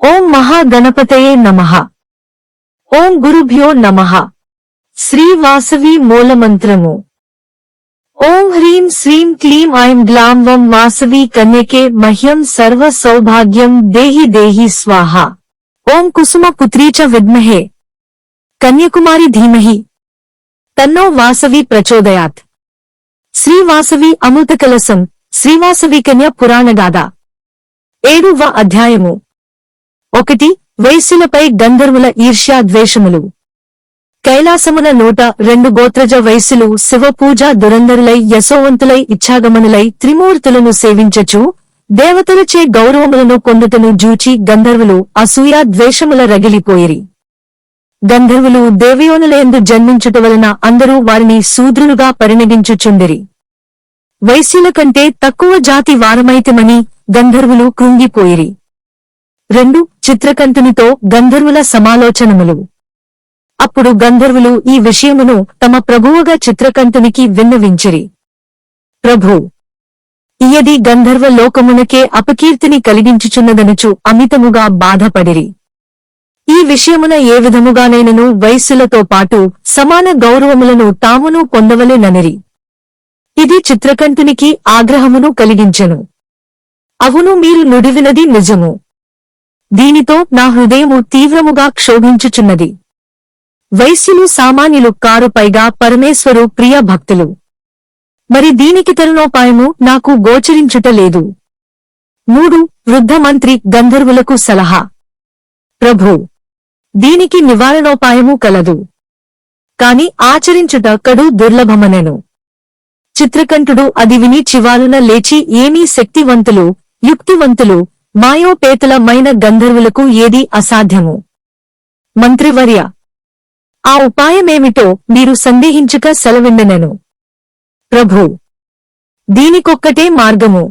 ఓం మహాగణపతయే నమః. ఓం గురుభ్యో నమః. శ్రీ వాసవి మూలమంత్రము. ఓం హ్రీం శ్రీం క్లీం ఐం గ్లాం వం వాసవి కన్యకే మహ్యం సర్వ సౌభాగ్యం దేహి దేహి స్వాహ. ఓం కుసుమ పుత్రీ చ విద్మహే కన్యకుమారి ధీమహి తన్నో వాసవి ప్రచోదయాత్. శ్రీ వాసవి అమృత కలశం. శ్రీవాసవి కన్య పురాణగాథ. 7వ అధ్యాయము. 1. వైశ్యులపై గంధర్వుల ఈర్ష్యా ద్వేషములు. కైలాసమున 102 గోత్రజ వైశ్యులు శివపూజా దురంధరులై యశోవంతులై ఇచ్ఛాగమనులై త్రిమూర్తులను సేవించచు దేవతలచే గౌరవములను పొందుటను జూచి గంధర్వులు అసూయా ద్వేషముల రగిలిపోయిరి. గంధర్వులు దేవయోనులయందు జన్మించుట వలన అందరూ వారిని శూద్రులుగా పరిణగించుచుండిరి. వైశ్యుల కంటే తక్కువ జాతి వారమైతిమని గంధర్వులు కృంగిపోయిరి. 2. చిత్రకంఠునితో గంధర్వుల సమాలోచనములు. అప్పుడు గంధర్వులు ఈ విషయమును తమ ప్రభువుగా చిత్రకంఠునికి విన్నవించిరి. ప్రభూ, ఇయది గంధర్వ లోకమునకే అపకీర్తిని కలిగించుచున్నదనుచు అమితముగా బాధపడిరి. ఈ విషయమున ఏ విధముగానైనను వైశ్యులతో పాటు సమాన గౌరవములను తామును పొందవలెననిరి. ఇది చిత్రకంఠునికి ఆగ్రహమును కలిగించెను. అవును, మీరు నుడివినది నిజము. దీనితో నా హృదయము తీవ్రముగా క్షోభించుచున్నది. వైశ్యులు సామాన్యులు కారు, పైగా పరమేశ్వరు ప్రియ భక్తులు. మరి దీనికి తరుణోపాయము నాకు గోచరించుటలేదు. 3. వృద్ధ మంత్రి గంధర్వులకు సలహా. ప్రభూ, దీనికి నివారణోపాయము కలదు. కాని ఆచరించుట కడు దుర్లభమనెను. చిత్రకంఠుడు అది విని చివాలున లేచి, ఏమీ శక్తివంతులు, యుక్తివంతులు, మాయోపేతులమైన గంధర్వులకు ఏదీ అసాధ్యము. మంత్రివర్య, ఆ ఉపాయమేమిటో మీరు సందేహించక సెలవిండనెను. ప్రభూ, దీనికొక్కటే మార్గము.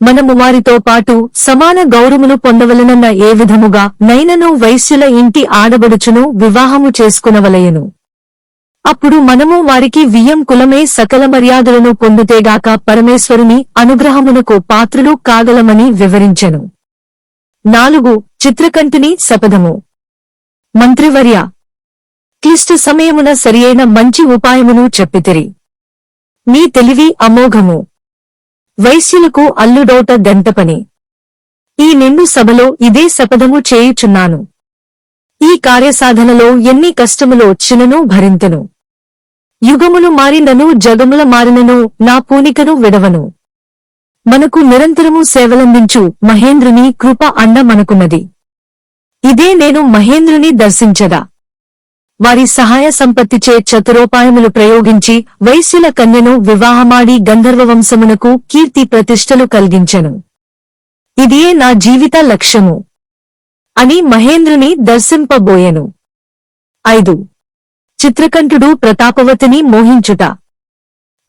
మనము వారితో పాటు సమాన గౌరవమును పొందవలనన్న ఏ విధముగా నైనను వైశ్యుల ఇంటి ఆడబడుచును వివాహము చేసుకునవలయను. అప్పుడు మనము వారికి వియ్యం కులమే సకల మర్యాదలను పొందుతేగాక పరమేశ్వరుని అనుగ్రహమునకు పాత్రులు కాగలమని వివరించెను. 4. చిత్రకంఠుని శపథము. మంత్రివర్య, క్లిష్ట సమయమున సరియైన మంచి ఉపాయమును చెప్పితిరి. మీ తెలివి అమోఘము. వైశ్యులకు అల్లుడోట గంటపని. ఈ నిండు సభలో ఇదే శపథము చేయుచున్నాను. ఈ కార్యసాధనలో ఎన్ని కష్టములో వచ్చినను భరింతును. యుగములు మారినను జగముల మారినను నా పూనికను విడవను. మనకు నిరంతరము సేవలందించు మహేంద్రుని కృప అండ మనకున్నది. ఇదే నేను మహేంద్రుని దర్శించదా. వారి సహాయ సంపత్తిచే చతురోపాయములు ప్రయోగించి వైశ్యుల కన్యను వివాహమాడి గంధర్వవంశమునకు కీర్తి ప్రతిష్టలు కలిగించెను. ఇదియే నా జీవిత లక్ష్యము అని మహేంద్రుని దర్శింపబోయెను. 5. చిత్రకంఠుడు ప్రతాపవతిని మోహించుట.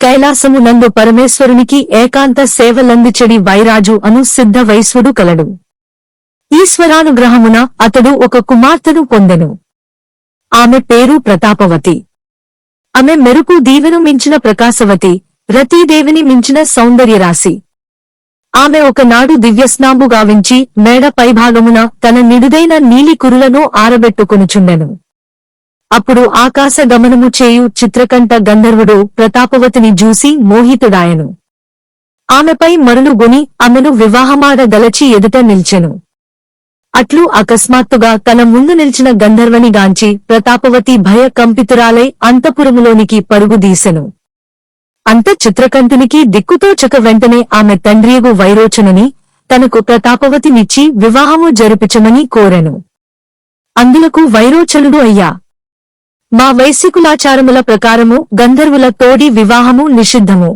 కైలాసము నందు పరమేశ్వరునికి ఏకాంత సేవలందిచెడి వైరాజు అను సిద్ధ వైశ్వుడు కలడు. ఈశ్వరానుగ్రహమున అతడు ఒక కుమార్తెను పొందెను. ఆమె పేరు ప్రతాపవతి. ఆమె మెరుపు దీవెను మించిన ప్రకాశవతి, రతీదేవిని మించిన సౌందర్యరాశి. ఆమె ఒకనాడు దివ్యస్నాంబు గావించి మేడ పైభాగమున తన నిడుదైన నీలి కురులను ఆరబెట్టుకొనుచుండెను. అప్పుడు ఆకాశ గమనము చేయు చిత్రకంఠ గంధర్వుడు ప్రతాపవతిని జూసి మోహితుడాయను. ఆమెపై మరులుగొని ఆమెను వివాహమాడదలచి ఎదుట నిల్చెను. అట్లు అకస్మాత్తుగా తన ముందు నిల్చిన గంధర్వని గాంచి ప్రతాపవతి భయ కంపితురాలై అంతఃపురములోనికి పరుగుదీసెను. అంత చిత్రకంఠునికి దిక్కుతోచక వెంటనే ఆమె తండ్రియగు వైరోచనుని తనకు ప్రతాపవతినిచ్చి వివాహము జరిపించమని కోరెను. అందులకు వైరోచనుడు, అయ్యా, మా వైశ్యకులాచారముల ప్రకారము గంధర్వుల తోడి వివాహము నిషిద్ధము.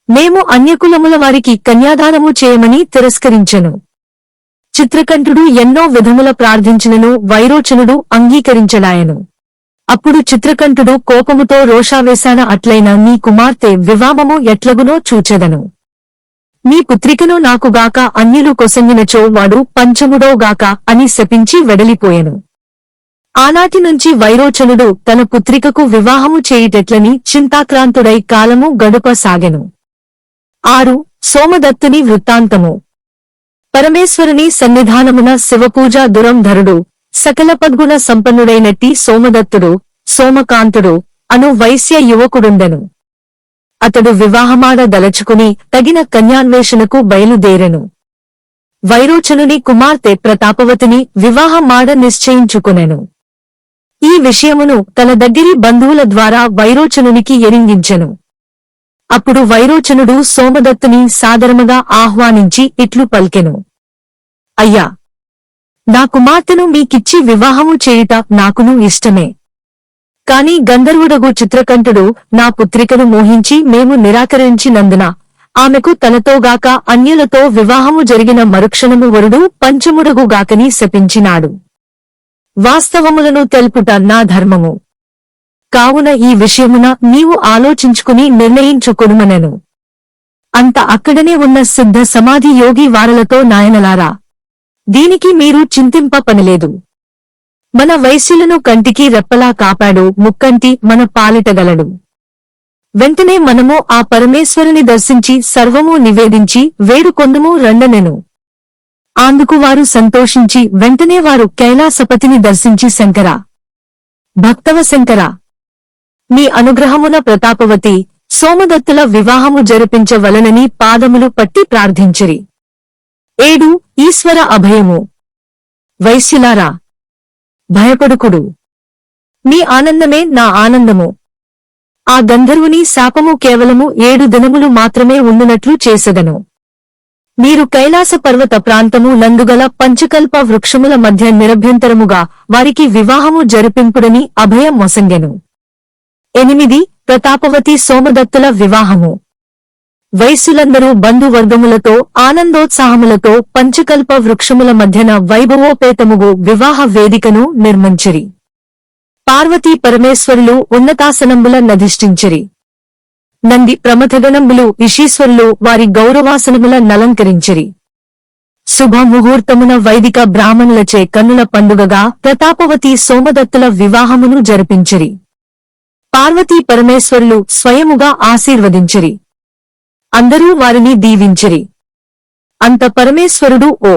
మేము అన్యకులముల వారికి కన్యాదానము చేయమని తిరస్కరించెను. చిత్రకంఠుడు ఎన్నో విధముల ప్రార్థించినను వైరోచనుడు అంగీకరించడాయను. అప్పుడు చిత్రకంఠుడు కోపముతో రోషావేశాన, అట్లైన నీ కుమార్తె వివాహము ఎట్లగునో చూచెదను. నీ పుత్రికను నాకుగాక అన్యులు కొసంగినచో వాడు పంచముడోగాక అని శపించి వెడలిపోయెను. ఆనాటి నుంచి వైరోచనుడు తన పుత్రికకు వివాహము చేయుటెట్లని చింతాక్రాంతుడై కాలము గడుపసాగెను. 6. సోమదత్తుని వృత్తాంతము. పరమేశ్వరుని సన్నిధానమున శివపూజా దురంధరుడు సకల పద్గుణ సంపన్నుడైనట్టి సోమదత్తుడు సోమకాంతుడు అను వైశ్య యువకుడుండెను. అతడు వివాహమాడదలచుకుని తగిన కన్యాన్వేషణకు బయలుదేరెను. వైరోచనుని కుమార్తె ప్రతాపవతిని వివాహమాడ నిశ్చయించుకొనెను. ఈ విషయమును తన దగ్గరి బంధువుల ద్వారా వైరోచనునికి ఎరింగించెను. అప్పుడు వైరోచనుడు సోమదత్తుని సాదరముగా ఆహ్వానించి ఇట్లు పల్కెను. అయ్యా, నా కుమార్తెను మీకిచ్చి వివాహము చేయుట నాకును ఇష్టమే. కాని గంధర్వుడగు చిత్రకంఠుడు నా పుత్రికను మోహించి మేము నిరాకరించినందున ఆమెకు తనతోగాక అన్యులతో వివాహము జరిగిన మరుక్షణము వరుడు పంచముడగుగాకని శపించినాడు. వాస్తవములను తెలుపుట నా ధర్మము. కావున ఈ విషయమున నీవు ఆలోచించుకుని నిర్ణయించుకొనుమనెను. అంత అక్కడనే ఉన్న సిద్ధ సమాధి యోగి వారలతో నాయనలారా, దీనికి మీరు చింతింప పనిలేదు. మన వైశ్యులను కంటికి రెప్పలా కాపాడు ముక్కంటి మన పాలిటగలడు. వెంటనే మనము ఆ పరమేశ్వరుని దర్శించి సర్వము నివేదించి వేడుకొందుము రండనెను. అందుకు వారు సంతోషించి వెంటనే వారు కైలాసపతిని దర్శించి శంకరా, భక్తవ శంకరా, నీ అనుగ్రహమున ప్రతాపవతి సోమదత్తుల వివాహము జరిపించవలనని పాదములు పట్టి ప్రార్థించిరి. 7 ఈశ్వర అభయము. వైశ్యులారా, భయపడుకుడు. నీ ఆనందమే నా ఆనందము. ఆ గంధర్వుని శాపము కేవలము 7 దినములు మాత్రమే ఉండునట్లు చేసెదను. మీరు కైలాస పర్వత ప్రాంతము నందుగల పంచకల్ప వృక్షముల మధ్య నిరభ్యంతరముగా వారికి వివాహము జరిపింపుడని అభయం మొసంగెను. 8 ప్రతాపవతి సోమదత్తుల వివాహము. వైశ్యులందరూ బంధువర్గములతో ఆనందోత్సాహములతో పంచకల్ప వృక్షముల మధ్యన వైభవోపేతముగు వివాహ వేదికను నిర్మించిరి. పార్వతీ పరమేశ్వరులు ఉన్నతాసనంబుల నధిష్ఠించిరి. నంది ప్రమథగణంబులు ఇషీశ్వరులు వారి గౌరవాసనముల నలంకరించిరి. శుభముహూర్తమున వైదిక బ్రాహ్మణులచే కన్నుల పండుగగా ప్రతాపవతి సోమదత్తుల వివాహమును జరిపించిరి. పార్వతీ పరమేశ్వరులు స్వయముగా ఆశీర్వదించిరి. అందరూ వారిని దీవించిరి. అంత పరమేశ్వరుడు ఓ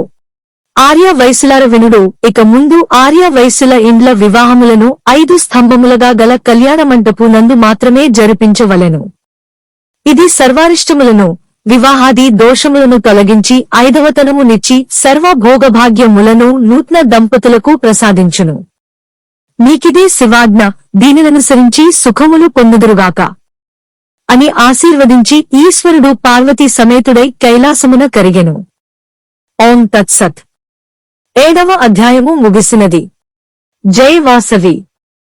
ఆర్య వైశ్యులార వినుడు, ఇక ముందు ఆర్య వైశ్యుల ఇండ్ల వివాహములను 5 స్తంభములుగా గల కళ్యాణమంటపు నందు మాత్రమే జరిపించవలెను. ఇది సర్వారిష్టములను వివాహాది దోషములను తొలగించి 5వతనమునిచ్చి సర్వభోగభాగ్యములను నూతన దంపతులకు ప్రసాదించును. మీకిదే శివాజ్ఞ, దీనిననుసరించి సుఖములు పొందుదురుగాక అని ఆశీర్వదించి ఈశ్వరుడు పార్వతీ సమేతుడై కైలాసమున కరిగెను. ఓం తత్సత్. 7వ అధ్యాయము ముగిసినది. జై వాసవి.